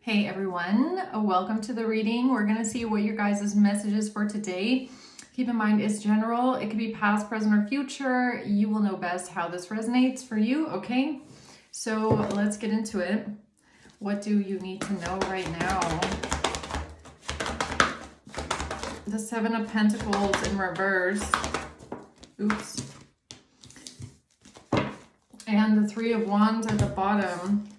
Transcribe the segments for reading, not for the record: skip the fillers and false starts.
Hey everyone, welcome to the reading. We're going to see what your guys' message is for today. Keep in mind it's general. It could be past, present, or future. You will know best how this resonates for you, okay? So let's get into it. What do you need to know right now? The Seven of Pentacles in reverse. Oops. And the Three of Wands at the bottom.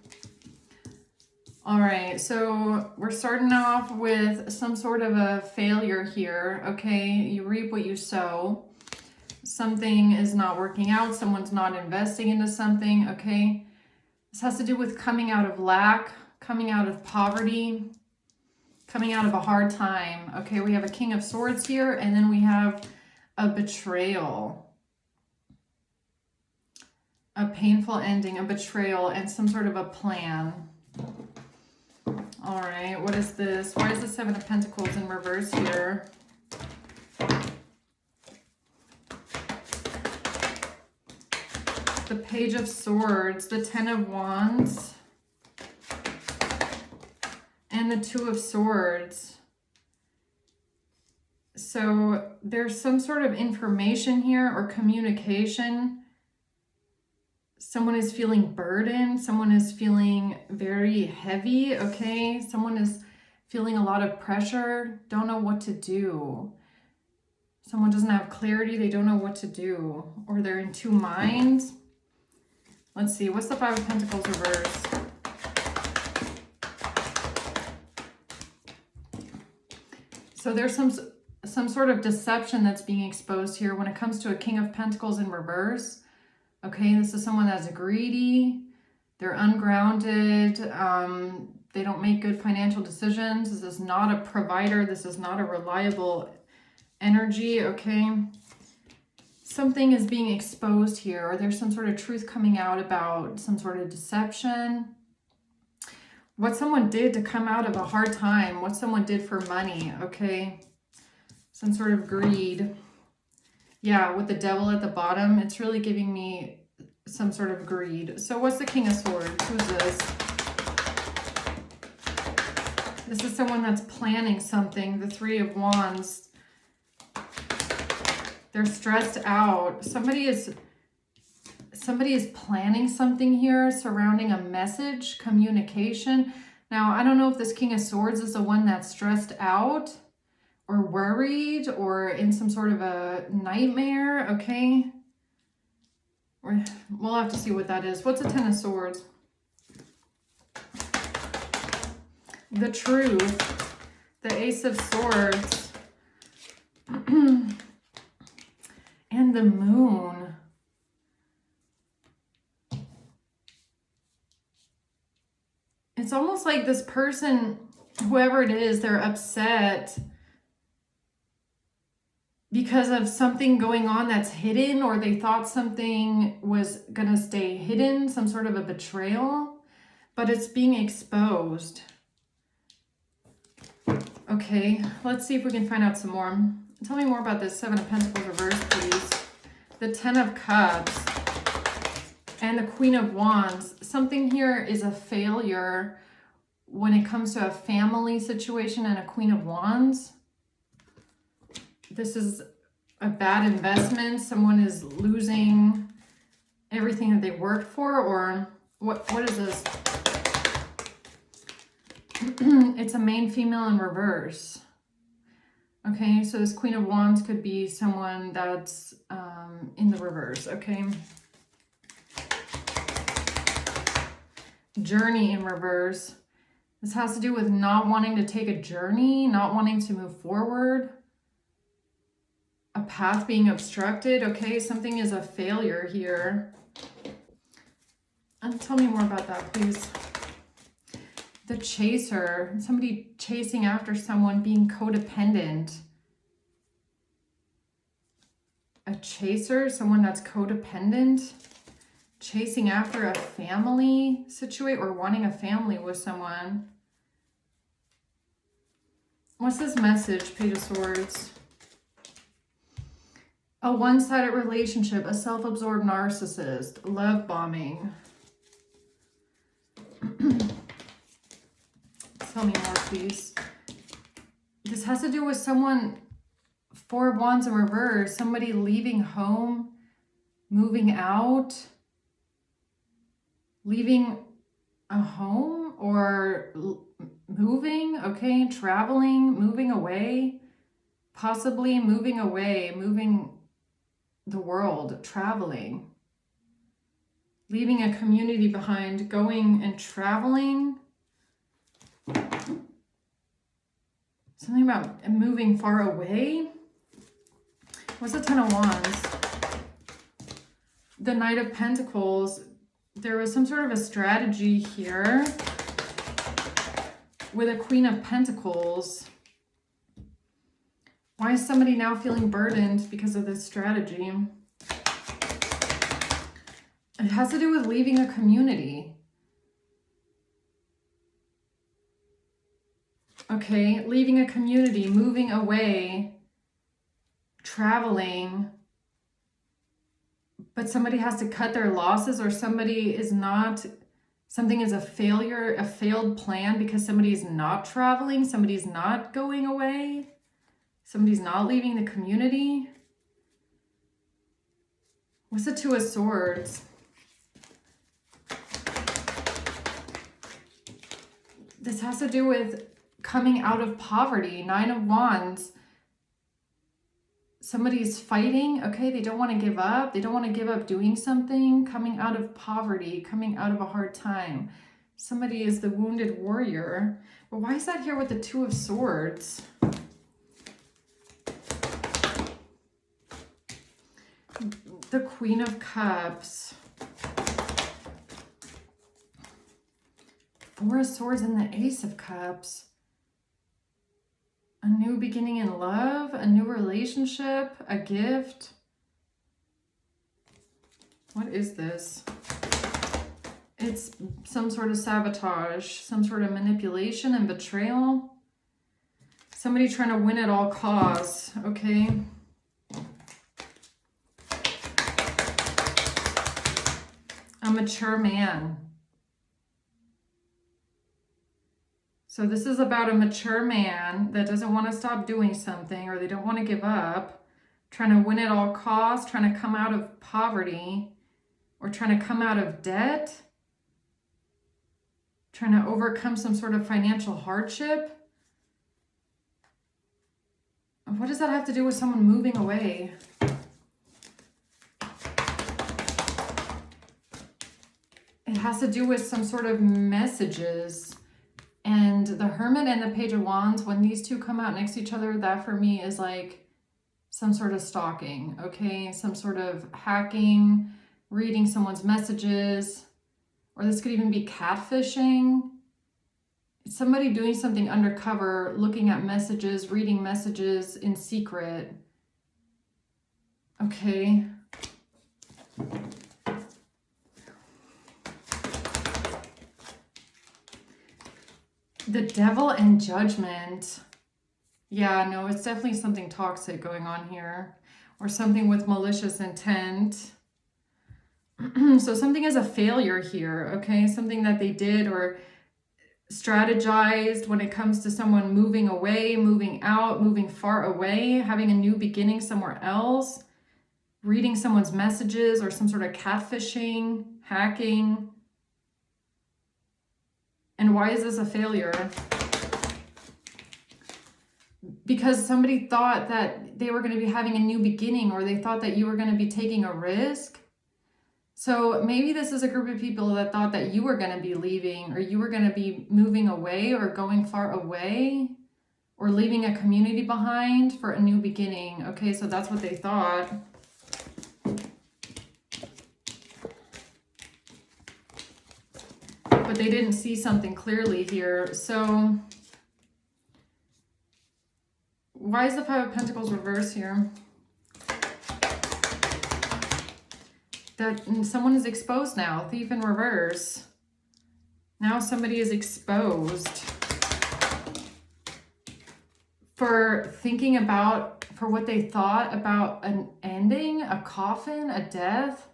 All right, so we're starting off with some sort of a failure here, okay? You reap what you sow. Something is not working out. Someone's not investing into something, okay? This has to do with coming out of lack, coming out of poverty, coming out of a hard time, okay? We have a King of Swords here, and then we have a betrayal. A painful ending, a betrayal, and some sort of a plan. All right, what is this? Why is the Seven of Pentacles in reverse here? The Page of Swords, the Ten of Wands, and the Two of Swords. So there's some sort of information here or communication. Someone is feeling burdened. Someone is feeling very heavy, okay? Someone is feeling a lot of pressure, don't know what to do. Someone doesn't have clarity. They don't know what to do. Or they're in two minds. Let's see. What's the Five of Pentacles reverse? So there's some sort of deception that's being exposed here when it comes to a King of Pentacles in reverse. Okay, this is someone that's greedy, they're ungrounded, they don't make good financial decisions. This is not a provider, this is not a reliable energy, okay? Something is being exposed here, or there's some sort of truth coming out about some sort of deception. What someone did to come out of a hard time, what someone did for money, okay? Some sort of greed. Yeah, with the Devil at the bottom, it's really giving me some sort of greed. So what's the King of Swords? Who's this? This is someone that's planning something. The Three of Wands. They're stressed out. Somebody is planning something here surrounding a message, communication. Now, I don't know if this King of Swords is the one that's stressed out or worried or in some sort of a nightmare, okay? We'll have to see what that is. What's a Ten of Swords? The Truth, the Ace of Swords, and the Moon. It's almost like this person, whoever it is, they're upset because of something going on that's hidden, or they thought something was going to stay hidden, some sort of a betrayal, but it's being exposed. Okay, let's see if we can find out some more. Tell me more about this Seven of Pentacles reverse, please. The Ten of Cups and the Queen of Wands. Something here is a failure when it comes to a family situation and a Queen of Wands. This is a bad investment. Someone is losing everything that they worked for, or what is this? It's a main female in reverse. Okay, so this Queen of Wands could be someone that's in the reverse, okay? Journey in reverse. This has to do with not wanting to take a journey, not wanting to move forward. A path being obstructed, okay? Something is a failure here. And tell me more about that, please. The Chaser, somebody chasing after someone, being codependent. A chaser, someone that's codependent, chasing after a family situation or wanting a family with someone. What's this message, Page of Swords? A one-sided relationship, a self-absorbed narcissist, love bombing. Tell me more, please. This has to do with someone, 4 of Wands in reverse, somebody leaving home, moving out, leaving a home, or moving, okay, traveling, moving away, possibly moving away, moving the world, traveling, leaving a community behind, going and traveling. Something about moving far away. What's the Ten of Wands? The Knight of Pentacles. There was some sort of a strategy here with a Queen of Pentacles. Why is somebody now feeling burdened because of this strategy? It has to do with leaving a community. Okay, leaving a community, moving away, traveling. But somebody has to cut their losses, or somebody is not, something is a failure, a failed plan because somebody's not traveling, somebody's not going away, somebody's not leaving the community. What's the Two of Swords? This has to do with coming out of poverty. 9 of Wands. Somebody's fighting, okay, they don't want to give up. They don't want to give up doing something, coming out of poverty, coming out of a hard time. Somebody is the wounded warrior. But why is that here with the Two of Swords? The Queen of Cups. 4 of Swords and the Ace of Cups. A new beginning in love, a new relationship, a gift. What is this? It's some sort of sabotage, some sort of manipulation and betrayal. Somebody trying to win at all costs, okay? A mature man. So this is about a mature man that doesn't want to stop doing something, or they don't want to give up, trying to win at all costs, trying to come out of poverty, or trying to come out of debt, trying to overcome some sort of financial hardship. What does that have to do with someone moving away? It has to do with some sort of messages. And the Hermit and the Page of Wands, when these two come out next to each other, that for me is like some sort of stalking, okay? Some sort of hacking, reading someone's messages, or this could even be catfishing. It's somebody doing something undercover, looking at messages, reading messages in secret, okay? The Devil and Judgment. Yeah, no, it's definitely something toxic going on here, or something with malicious intent. So something is a failure here, okay? Something that they did or strategized when it comes to someone moving away, moving out, moving far away, having a new beginning somewhere else, reading someone's messages, or some sort of catfishing, hacking. And why is this a failure? Because somebody thought that they were going to be having a new beginning, or they thought that you were going to be taking a risk. So maybe this is a group of people that thought that you were going to be leaving, or you were going to be moving away, or going far away, or leaving a community behind for a new beginning. Okay, so that's what they thought. But they didn't see something clearly here. So why is the Five of Pentacles reversed here? That someone is exposed now. Thief in reverse. Now somebody is exposed for thinking about, for what they thought about an ending, a coffin, a death.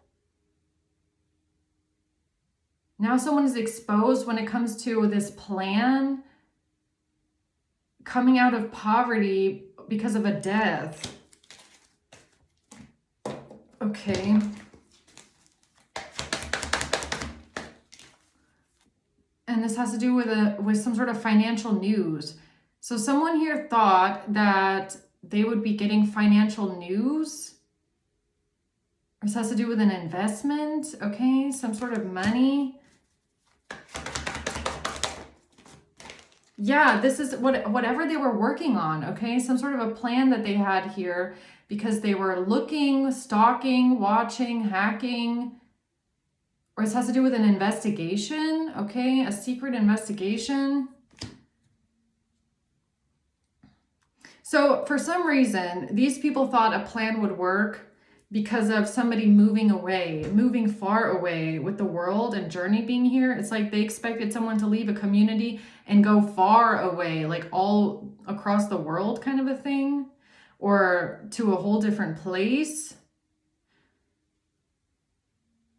Now someone is exposed when it comes to this plan coming out of poverty because of a death. Okay. And this has to do with some sort of financial news. So someone here thought that they would be getting financial news. This has to do with an investment, okay? Some sort of money. Yeah, this is whatever they were working on, okay? Some sort of a plan that they had here because they were looking, stalking, watching, hacking. Or this has to do with an investigation, okay? A secret investigation. So for some reason, these people thought a plan would work because of somebody moving away, moving far away with the world and journey being here. It's like they expected someone to leave a community and go far away, like all across the world kind of a thing, or to a whole different place.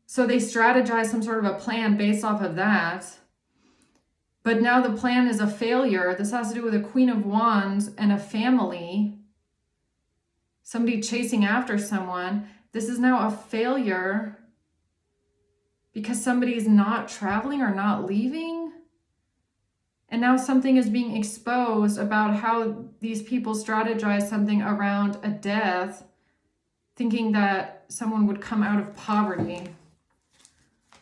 So they strategized some sort of a plan based off of that. But now the plan is a failure. This has to do with a Queen of Wands and a family. Somebody chasing after someone. This is now a failure because somebody is not traveling or not leaving. And now something is being exposed about how these people strategize something around a death, thinking that someone would come out of poverty.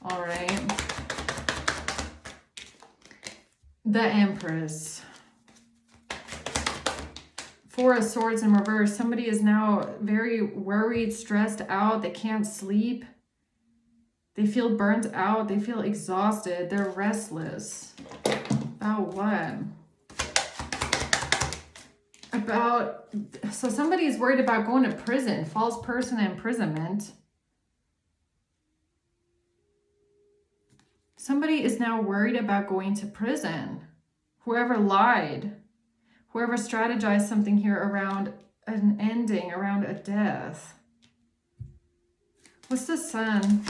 All right. The Empress. Four of Swords in reverse. Somebody is now very worried, stressed out. They can't sleep. They feel burnt out. They feel exhausted. They're restless. About what? So somebody is worried about going to prison. False person imprisonment. Somebody is now worried about going to prison. Whoever lied, whoever strategized something here around an ending, around a death. What's the Sun?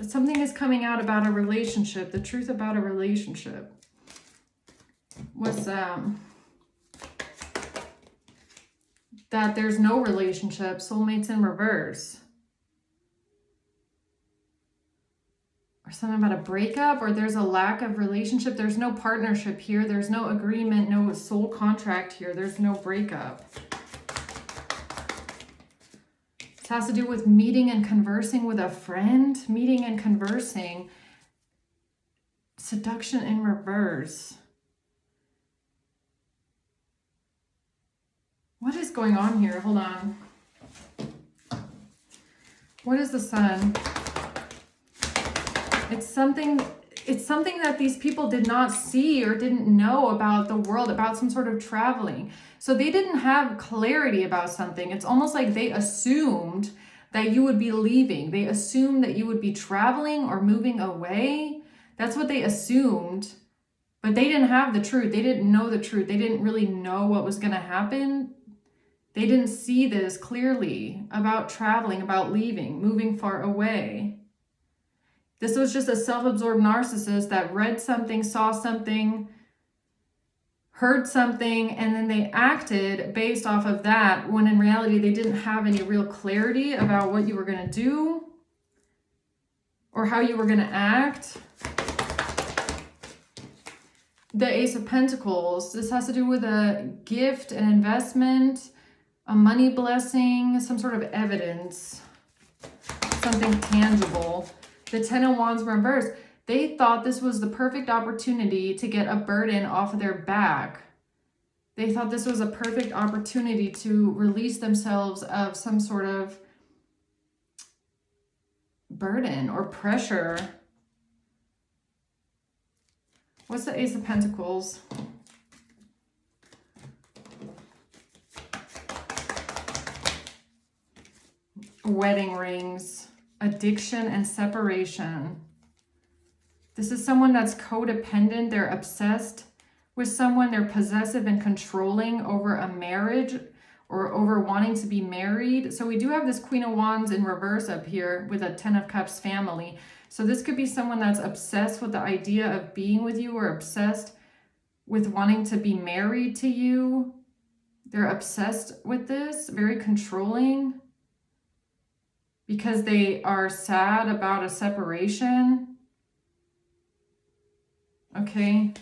Something is coming out about a relationship, the truth about a relationship. What's that there's no relationship, soulmates in reverse. Or something about a breakup, or there's a lack of relationship. There's no partnership here. There's no agreement, no soul contract here. There's no breakup. This has to do with meeting and conversing with a friend. Meeting and conversing. Seduction in reverse. What is going on here? Hold on. What is the Sun? It's something that these people did not see or didn't know about the world, about some sort of traveling. So they didn't have clarity about something. It's almost like they assumed that you would be leaving. They assumed that you would be traveling or moving away. That's what they assumed. But they didn't have the truth. They didn't know the truth. They didn't really know what was going to happen. They didn't see this clearly about traveling, about leaving, moving far away. This was just a self-absorbed narcissist that read something, saw something, heard something, and then they acted based off of that, when in reality they didn't have any real clarity about what you were going to do or how you were going to act. The Ace of Pentacles. This has to do with a gift, an investment, a money blessing, some sort of evidence, something tangible. The Ten of Wands reverse. They thought this was the perfect opportunity to get a burden off of their back. They thought this was a perfect opportunity to release themselves of some sort of burden or pressure. What's the Ace of Pentacles? Wedding rings. Addiction and separation. This is someone that's codependent. They're obsessed with someone. They're possessive and controlling over a marriage or over wanting to be married. So we do have this Queen of Wands in reverse up here with a Ten of Cups family. So this could be someone that's obsessed with the idea of being with you or obsessed with wanting to be married to you. They're obsessed with this, very controlling, because they are sad about a separation. Okay.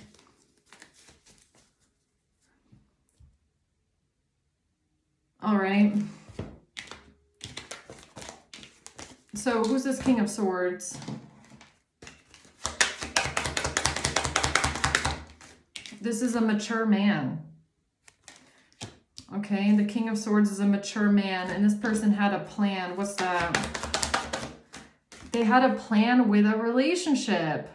All right. So who's this King of Swords? This is a mature man. Okay, the King of Swords is a mature man, and this person had a plan. What's that? They had a plan with a relationship.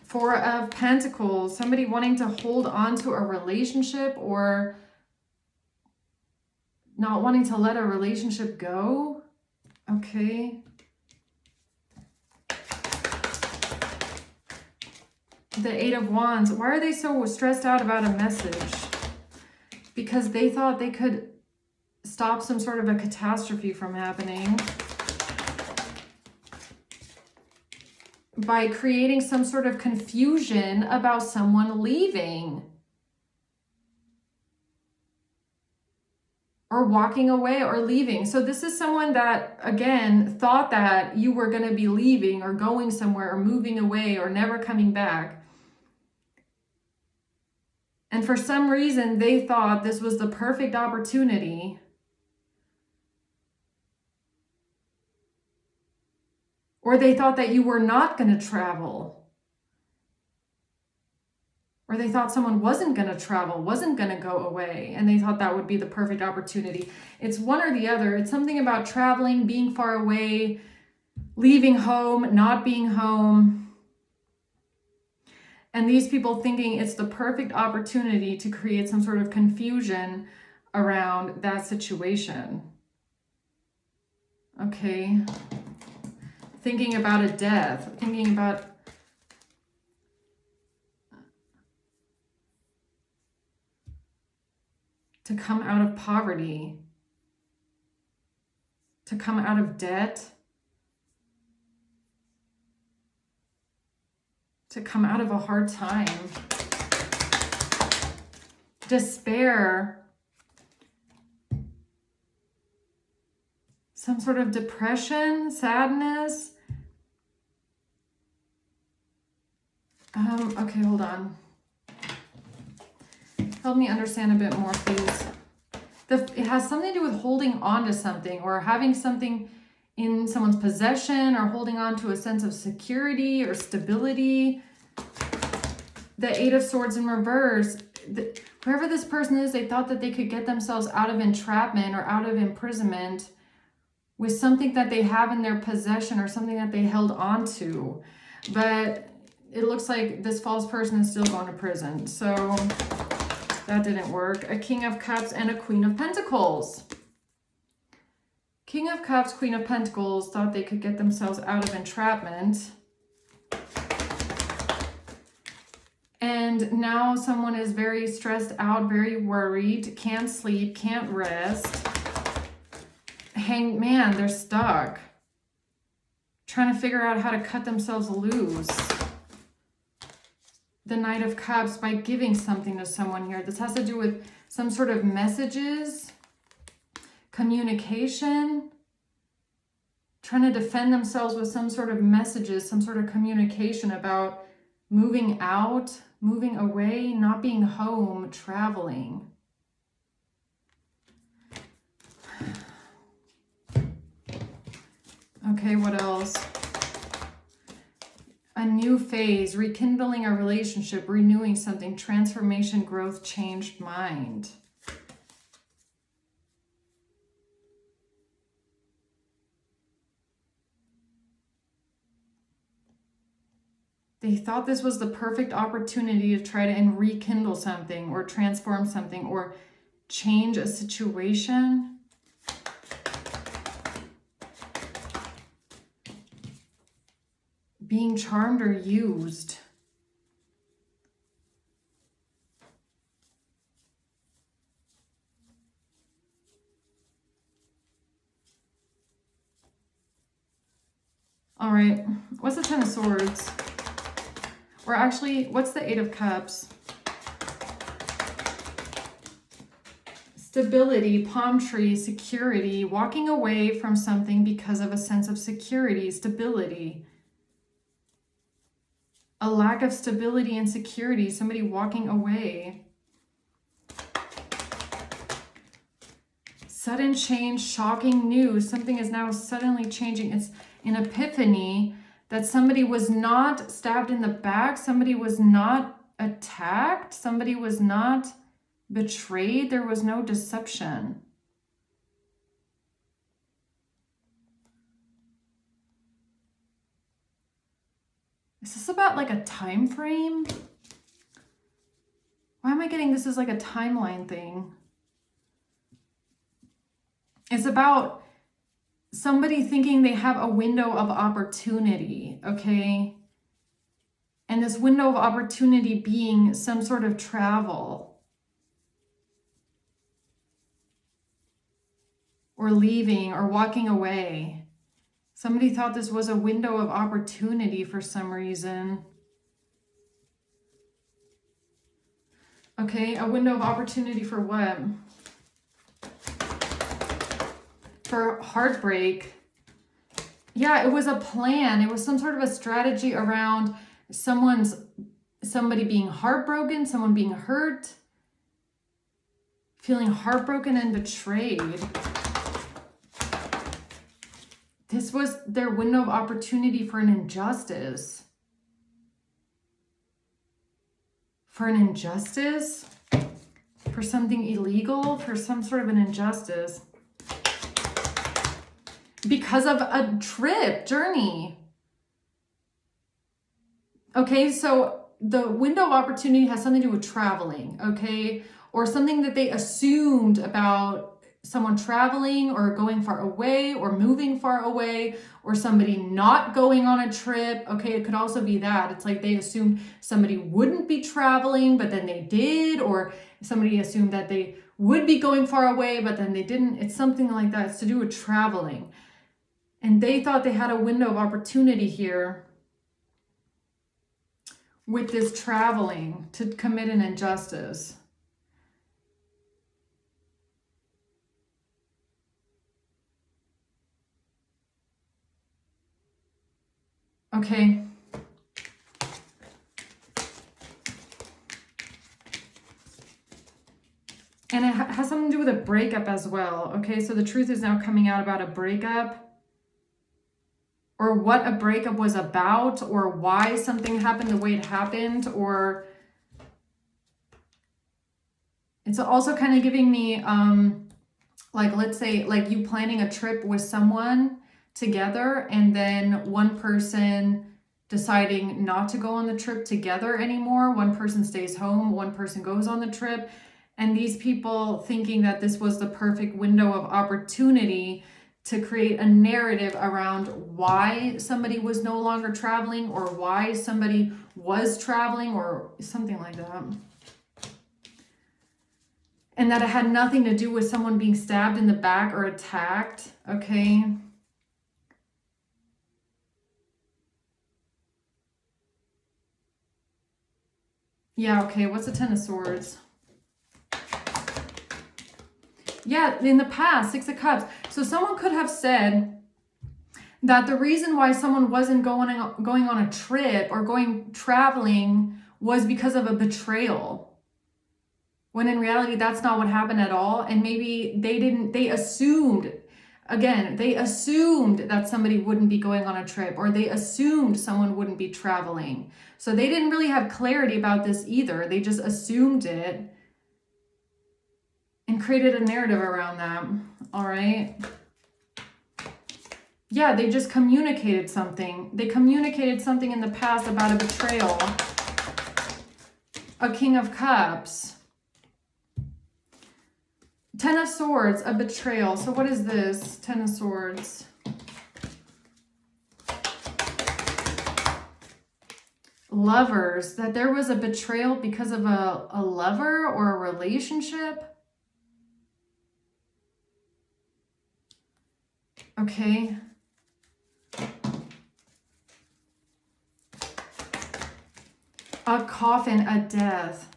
Four of Pentacles, somebody wanting to hold on to a relationship or not wanting to let a relationship go. Okay. The Eight of Wands. Why are they so stressed out about a message? Because they thought they could stop some sort of a catastrophe from happening by creating some sort of confusion about someone leaving or walking away or leaving. So this is someone that, again, thought that you were going to be leaving or going somewhere or moving away or never coming back. And for some reason, they thought this was the perfect opportunity or they thought that you were not going to travel. Or they thought someone wasn't going to travel, wasn't going to go away. And they thought that would be the perfect opportunity. It's one or the other. It's something about traveling, being far away, leaving home, not being home. And these people thinking it's the perfect opportunity to create some sort of confusion around that situation. Okay. Thinking about a death, thinking about to come out of poverty, to come out of debt, to come out of a hard time, despair, some sort of depression, sadness. Okay, hold on. Help me understand a bit more, please. It has something to do with holding on to something or having something in someone's possession or holding on to a sense of security or stability. The Eight of Swords in reverse. Whoever this person is, they thought that they could get themselves out of entrapment or out of imprisonment with something that they have in their possession or something that they held on to. But it looks like this false person is still going to prison. So that didn't work. A King of Cups and a Queen of Pentacles. King of Cups, Queen of Pentacles thought they could get themselves out of entrapment. And now someone is very stressed out, very worried, can't sleep, can't rest. Hanged man, they're stuck. Trying to figure out how to cut themselves loose. The Knight of Cups by giving something to someone here. This has to do with some sort of messages, communication, trying to defend themselves with some sort of messages, some sort of communication about moving out, moving away, not being home, traveling. Okay, what else? A new phase, rekindling a relationship, renewing something, transformation, growth, changed mind. They thought this was the perfect opportunity to try to rekindle something or transform something or change a situation. Being charmed or used. All right, what's the Ten of Swords? Or actually, what's the Eight of Cups? Stability, palm tree, security, walking away from something because of a sense of security, stability. A lack of stability and security, somebody walking away. Sudden change, shocking news, something is now suddenly changing. It's an epiphany that somebody was not stabbed in the back, somebody was not attacked, somebody was not betrayed, there was no deception. Is this about like a time frame? Why am I getting this as like a timeline thing? It's about somebody thinking they have a window of opportunity, okay? And this window of opportunity being some sort of travel or leaving or walking away. Somebody thought this was a window of opportunity for some reason. Okay, a window of opportunity for what? For heartbreak. Yeah, it was a plan. It was some sort of a strategy around somebody being heartbroken, someone being hurt, feeling heartbroken and betrayed. This was their window of opportunity for an injustice. For an injustice? For something illegal? For some sort of an injustice? Because of a journey. Okay, so the window of opportunity has something to do with traveling, okay? Or something that they assumed about someone traveling or going far away or moving far away, or somebody not going on a trip. Okay, it could also be that. It's like they assumed somebody wouldn't be traveling, but then they did, or somebody assumed that they would be going far away, but then they didn't. It's something like that. It's to do with traveling. And they thought they had a window of opportunity here with this traveling to commit an injustice. Okay. And it has something to do with a breakup as well. Okay, so the truth is now coming out about a breakup, or what a breakup was about, or why something happened the way it happened, or it's also kind of giving me, like, let's say, like you planning a trip with someone together, and then one person deciding not to go on the trip together anymore. One person stays home, one person goes on the trip. And these people thinking that this was the perfect window of opportunity to create a narrative around why somebody was no longer traveling, or why somebody was traveling, or something like that. And that it had nothing to do with someone being stabbed in the back or attacked, okay? Yeah, okay, what's the Ten of Swords? Yeah, in the past, Six of Cups. So someone could have said that the reason why someone wasn't going on a trip or going traveling was because of a betrayal. When in reality, that's not what happened at all. And maybe they assumed that somebody wouldn't be going on a trip, or they assumed someone wouldn't be traveling. So they didn't really have clarity about this either. They just assumed it and created a narrative around that. All right. Yeah, they just communicated something. They communicated something in the past about a betrayal. A King of Cups. Ten of Swords, a betrayal. So what is this? Ten of Swords. Lovers, that there was a betrayal because of a lover or a relationship. Okay. A coffin, a death.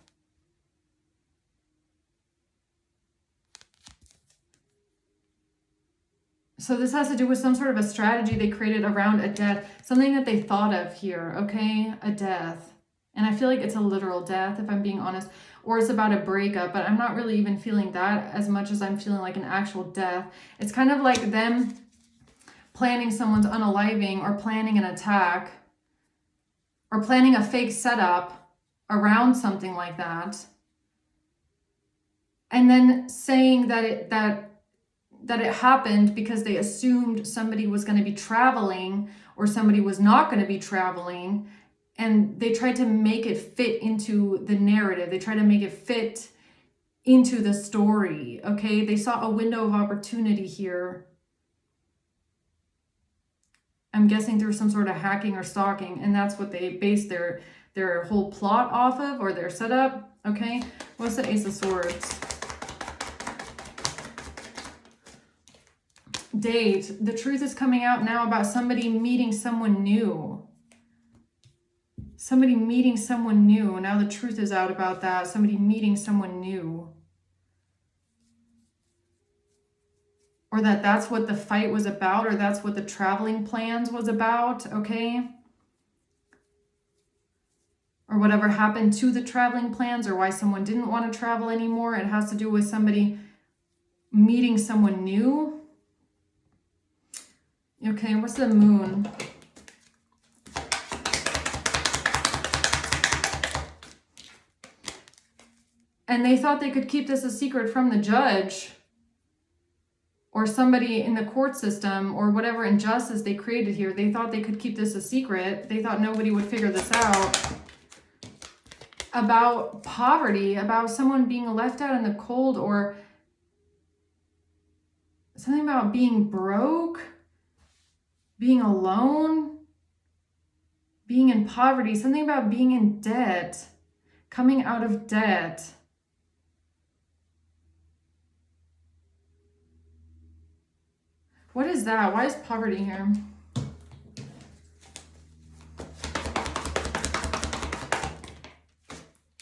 So this has to do with some sort of a strategy they created around a death. Something that they thought of here, okay? A death. And I feel like it's a literal death, if I'm being honest. Or it's about a breakup, but I'm not really even feeling that as much as I'm feeling like an actual death. It's kind of like them planning someone's unaliving or planning an attack or planning a fake setup around something like that. And then saying that it happened because they assumed somebody was going to be traveling or somebody was not going to be traveling. And they tried to make it fit into the narrative. They tried to make it fit into the story, okay? They saw a window of opportunity here. I'm guessing through some sort of hacking or stalking, and that's what they based their whole plot off of, or their setup, okay? What's the Ace of Swords? Date. The truth is coming out now about somebody meeting someone new. Somebody meeting someone new. Now the truth is out about that. Somebody meeting someone new. Or that's what the fight was about, or that's what the traveling plans was about, okay? Or whatever happened to the traveling plans, or why someone didn't want to travel anymore. It has to do with somebody meeting someone new. Okay, what's the Moon? And they thought they could keep this a secret from the judge or somebody in the court system or whatever injustice they created here. They thought they could keep this a secret. They thought nobody would figure this out. About poverty, about someone being left out in the cold, or something about being broke, being alone, being in poverty, something about being in debt, coming out of debt. What is that? Why is poverty here?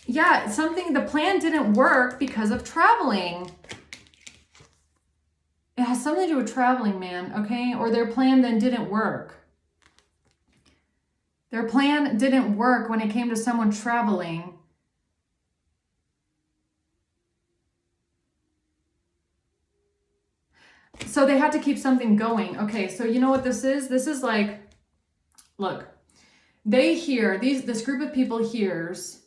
Yeah, the plan didn't work because of traveling. It has something to do with traveling, man, okay? Or their plan then didn't work. Their plan didn't work when it came to someone traveling. So they had to keep something going. Okay, so you know what this is? This is like, look, they hear, this group of people hears,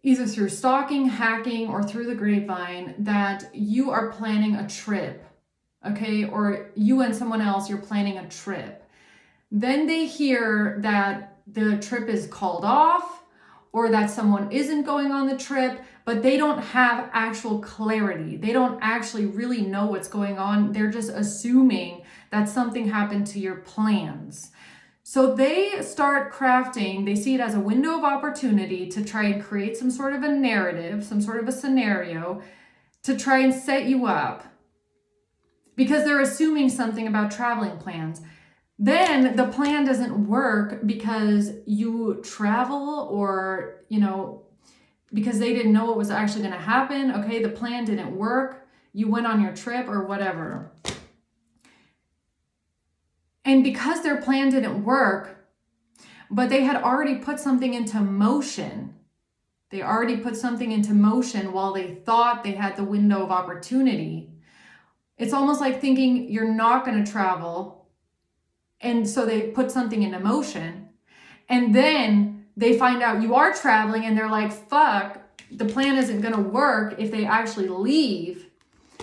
either through stalking, hacking, or through the grapevine, that you are planning a trip, okay? Or you and someone else, you're planning a trip. Then they hear that the trip is called off, or that someone isn't going on the trip, but they don't have actual clarity. They don't actually really know what's going on. They're just assuming that something happened to your plans. So they start crafting, they see it as a window of opportunity to try and create some sort of a narrative, some sort of a scenario to try and set you up, because they're assuming something about traveling plans. Then the plan doesn't work because you travel, or, because they didn't know what was actually going to happen. Okay, the plan didn't work. You went on your trip or whatever. And because their plan didn't work, but they had already put something into motion. They already put something into motion while they thought they had the window of opportunity. It's almost like thinking you're not going to travel. And so they put something into motion. And then they find out you are traveling, and they're like, fuck, the plan isn't going to work if they actually leave.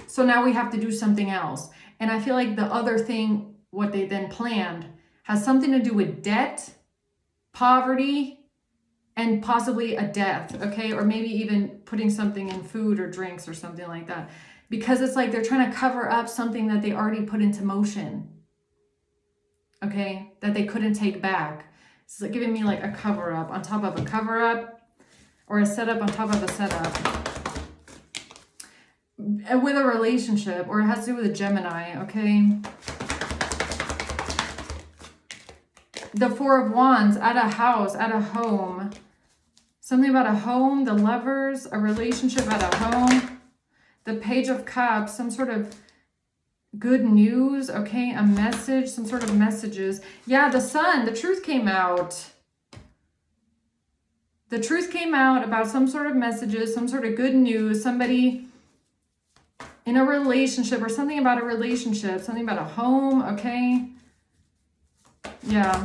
So now we have to do something else. And I feel like the other thing, what they then planned, has something to do with debt, poverty, and possibly a death, okay? Or maybe even putting something in food or drinks or something like that. Because it's like they're trying to cover up something that they already put into motion, okay? That they couldn't take back. It's like giving me like a cover up on top of a cover up, or a setup on top of a setup. With a relationship, or it has to do with a Gemini, okay? The Four of Wands, at a house, at a home, Something about a home, the Lovers, a relationship at a home. The Page of Cups, some sort of good news, okay? A message, some sort of messages. Yeah, the Sun, the truth came out. The truth came out about some sort of messages, some sort of good news, somebody in a relationship or something about a relationship, something about a home, okay? Yeah.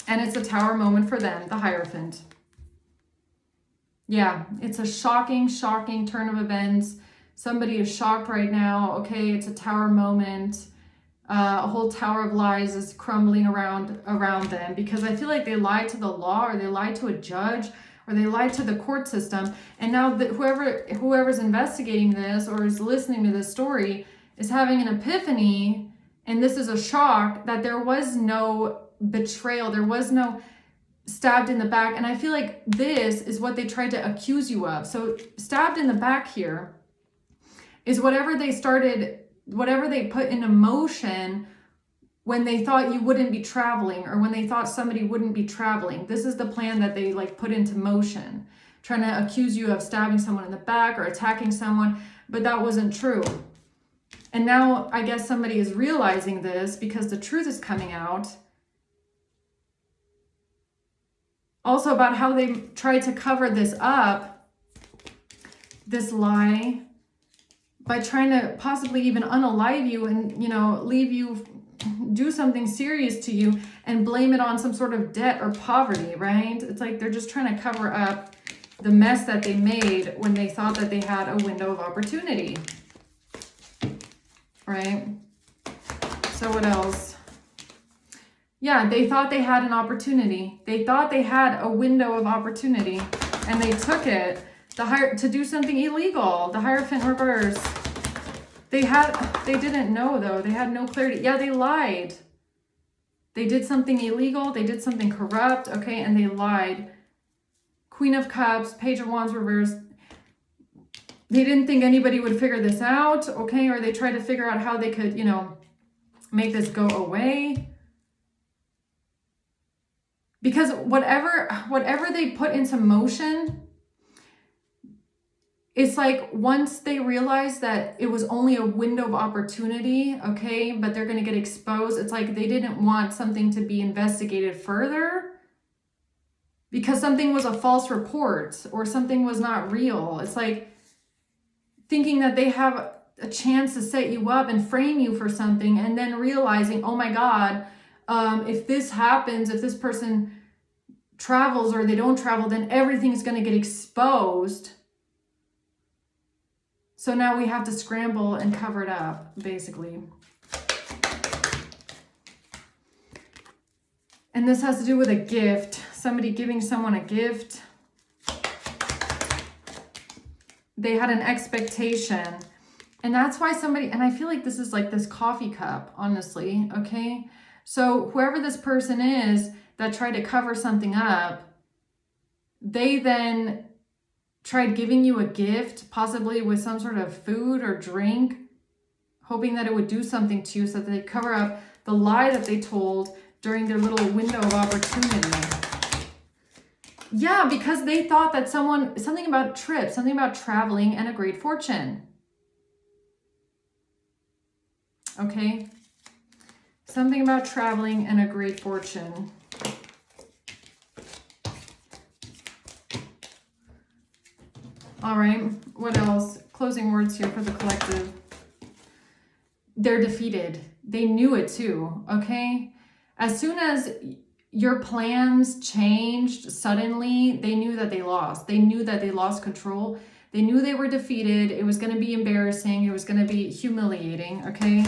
And it's a Tower moment for them, the Hierophant. Yeah, it's a shocking, shocking turn of events. Somebody is shocked right now, okay? It's a Tower moment. A whole tower of lies is crumbling around them because I feel like they lied to the law, or they lied to a judge, or they lied to the court system. And now that whoever's investigating this or is listening to this story is having an epiphany, and this is a shock that there was no betrayal, there was no stabbed in the back. And I feel like this is what they tried to accuse you of. So stabbed in the back here is whatever they put into motion when they thought you wouldn't be traveling, or when they thought somebody wouldn't be traveling. This is the plan that they like put into motion, trying to accuse you of stabbing someone in the back or attacking someone, but that wasn't true. And now I guess somebody is realizing this because the truth is coming out. Also about how they tried to cover this up, this lie, by trying to possibly even unalive you and, leave you, do something serious to you and blame it on some sort of debt or poverty, right? It's like they're just trying to cover up the mess that they made when they thought that they had a window of opportunity, right? So what else? Yeah, they thought they had an opportunity. They thought they had a window of opportunity, and they took it to do something illegal. The Hierophant reverse. They didn't know though. They had no clarity. Yeah, they lied. They did something illegal. They did something corrupt. Okay, and they lied. Queen of Cups, Page of Wands reverse. They didn't think anybody would figure this out. Okay, or they tried to figure out how they could, make this go away. Because whatever they put into motion, it's like once they realize that it was only a window of opportunity, okay, but they're going to get exposed, it's like they didn't want something to be investigated further because something was a false report or something was not real. It's like thinking that they have a chance to set you up and frame you for something, and then realizing, oh my God, if this happens, if this person travels or they don't travel, then everything's going to get exposed. So now we have to scramble and cover it up, basically. And this has to do with a gift. Somebody giving someone a gift. They had an expectation. And that's why and I feel like this is like this coffee cup, honestly, okay? So whoever this person is that tried to cover something up, they then tried giving you a gift, possibly with some sort of food or drink, hoping that it would do something to you so that they cover up the lie that they told during their little window of opportunity. Yeah, because they thought that something about trips, something about traveling and a great fortune. Okay? Something about traveling and a great fortune. All right, what else? Closing words here for the collective. They're defeated. They knew it too, okay? As soon as your plans changed suddenly, they knew that they lost. They knew that they lost control. They knew they were defeated. It was going to be embarrassing. It was going to be humiliating, okay?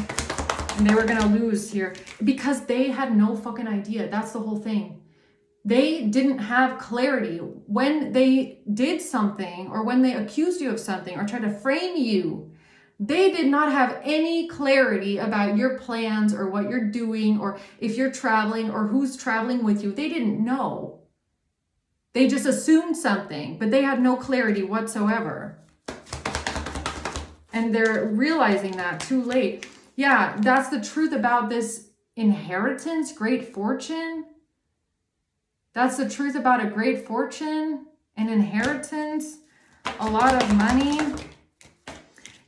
And they were going to lose here because they had no fucking idea. That's the whole thing. They didn't have clarity when they did something, or when they accused you of something or tried to frame you. They did not have any clarity about your plans or what you're doing or if you're traveling or who's traveling with you. They didn't know. They just assumed something, but they had no clarity whatsoever. And they're realizing that too late. Yeah, that's the truth about this inheritance, great fortune. That's the truth about a great fortune an inheritance, a lot of money.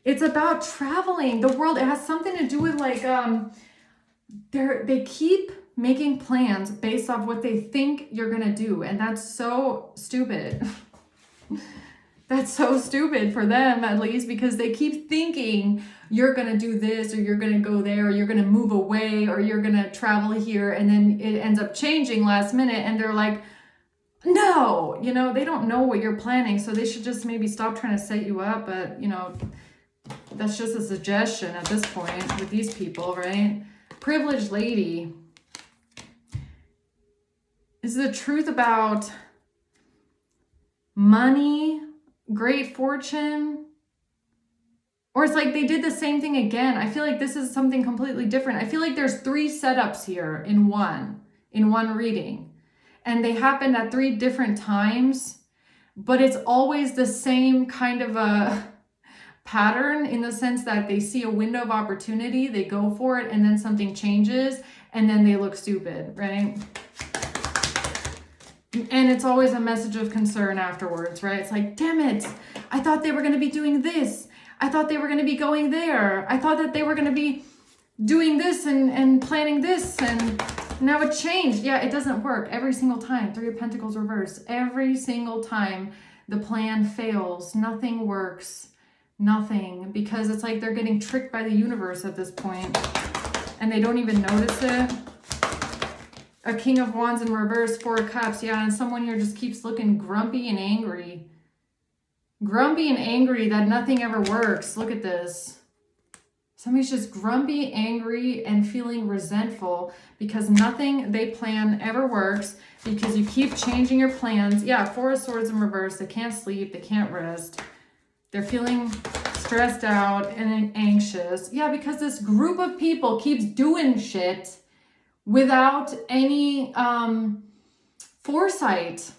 It's about traveling the world. It has something to do with like, they keep making plans based off what they think you're going to do. And that's so stupid. That's so stupid for them, at least, because they keep thinking you're going to do this, or you're going to go there, or you're going to move away, or you're going to travel here. And then it ends up changing last minute. And they're like, no, you know, they don't know what you're planning. So they should just maybe stop trying to set you up. But, you know, that's just a suggestion at this point with these people, right? Privileged lady. Is the truth about money, great fortune? Or it's like they did the same thing again. I feel like this is something completely different. I feel like there's 3 setups here in one reading. And they happened at 3 different times. But it's always the same kind of a pattern, in the sense that they see a window of opportunity, they go for it, and then something changes, and then they look stupid, right? And it's always a message of concern afterwards, right? It's like, damn it, I thought they were going to be doing this. I thought they were going to be going there. I thought that they were going to be doing this and planning this, and now it changed. Yeah, it doesn't work every single time. 3 of Pentacles reversed. Every single time the plan fails. Nothing works. Nothing. Because it's like they're getting tricked by the universe at this point, and they don't even notice it. A King of Wands in reverse, 4 of Cups. Yeah, and someone here just keeps looking grumpy and angry. Grumpy and angry that nothing ever works. Look at this. Somebody's just grumpy, angry, and feeling resentful because nothing they plan ever works, because you keep changing your plans. Yeah, 4 of Swords in reverse. They can't sleep. They can't rest. They're feeling stressed out and anxious. Yeah, because this group of people keeps doing shit without any foresight.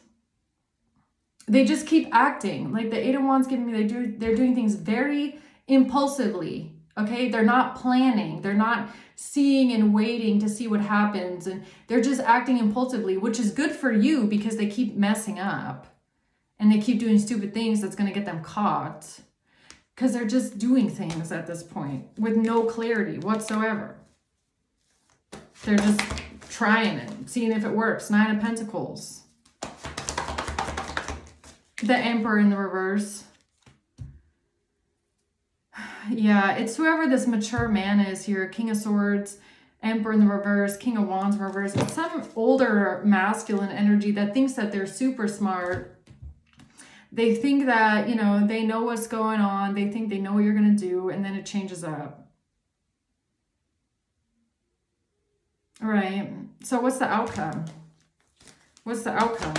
They just keep acting. Like the 8 of Wands giving me, they're doing things very impulsively. Okay, they're not planning. They're not seeing and waiting to see what happens. And they're just acting impulsively, which is good for you because they keep messing up. And they keep doing stupid things that's going to get them caught. Because they're just doing things at this point with no clarity whatsoever. They're just trying it, seeing if it works. 9 of Pentacles. The Emperor in the reverse. Yeah, it's whoever this mature man is here. King of Swords, Emperor in the reverse, King of Wands in reverse. It's some older masculine energy that thinks that they're super smart. They think that, you know, they know what's going on. They think they know what you're going to do, and then it changes up. All right. So what's the outcome? What's the outcome?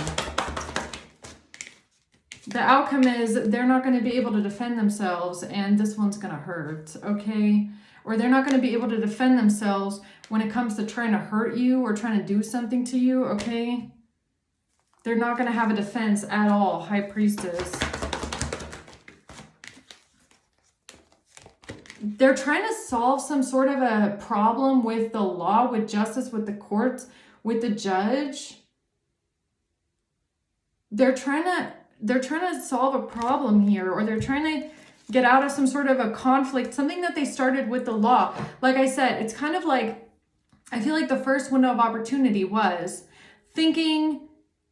The outcome is they're not going to be able to defend themselves, and this one's going to hurt, okay? Or they're not going to be able to defend themselves when it comes to trying to hurt you or trying to do something to you, okay? They're not going to have a defense at all, High Priestess. They're trying to solve some sort of a problem with the law, with justice, with the courts, with the judge. They're trying to solve a problem here, or they're trying to get out of some sort of a conflict, something that they started with the law. Like I said, it's kind of like, I feel like the first window of opportunity was thinking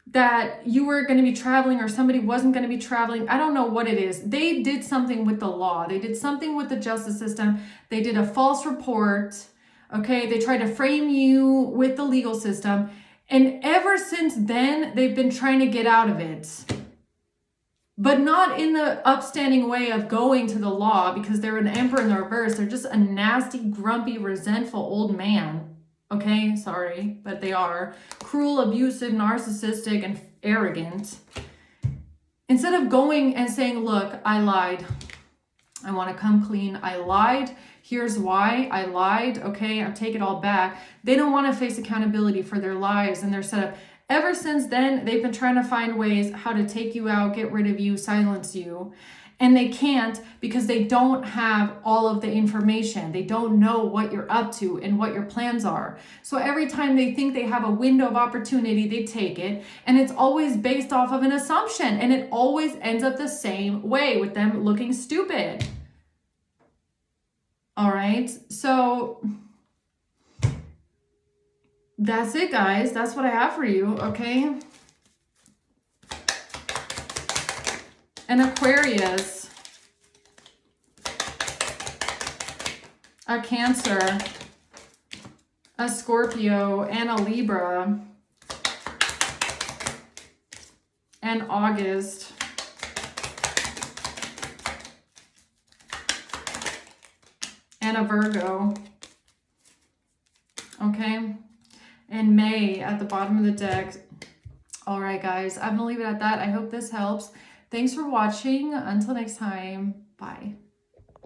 that you were going to be traveling or somebody wasn't going to be traveling. I don't know what it is. They did something with the law. They did something with the justice system. They did a false report. Okay. They tried to frame you with the legal system. And ever since then, they've been trying to get out of it. But not in the upstanding way of going to the law, because they're an Emperor in the reverse. They're just a nasty, grumpy, resentful old man. Okay, sorry, but they are. Cruel, abusive, narcissistic, and arrogant. Instead of going and saying, look, I lied. I want to come clean. I lied. Here's why I lied. Okay, I'm taking it all back. They don't want to face accountability for their lies and their setup. Ever since then, they've been trying to find ways how to take you out, get rid of you, silence you. And they can't because they don't have all of the information. They don't know what you're up to and what your plans are. So every time they think they have a window of opportunity, they take it. And it's always based off of an assumption. And it always ends up the same way with them looking stupid. All right. So that's it, guys. That's what I have for you. Okay. An Aquarius, a Cancer, a Scorpio, and a Libra, and August, and a Virgo, okay, and May at the bottom of the deck. All right, guys, I'm gonna leave it at that. I hope this helps. Thanks for watching. Until next time, bye.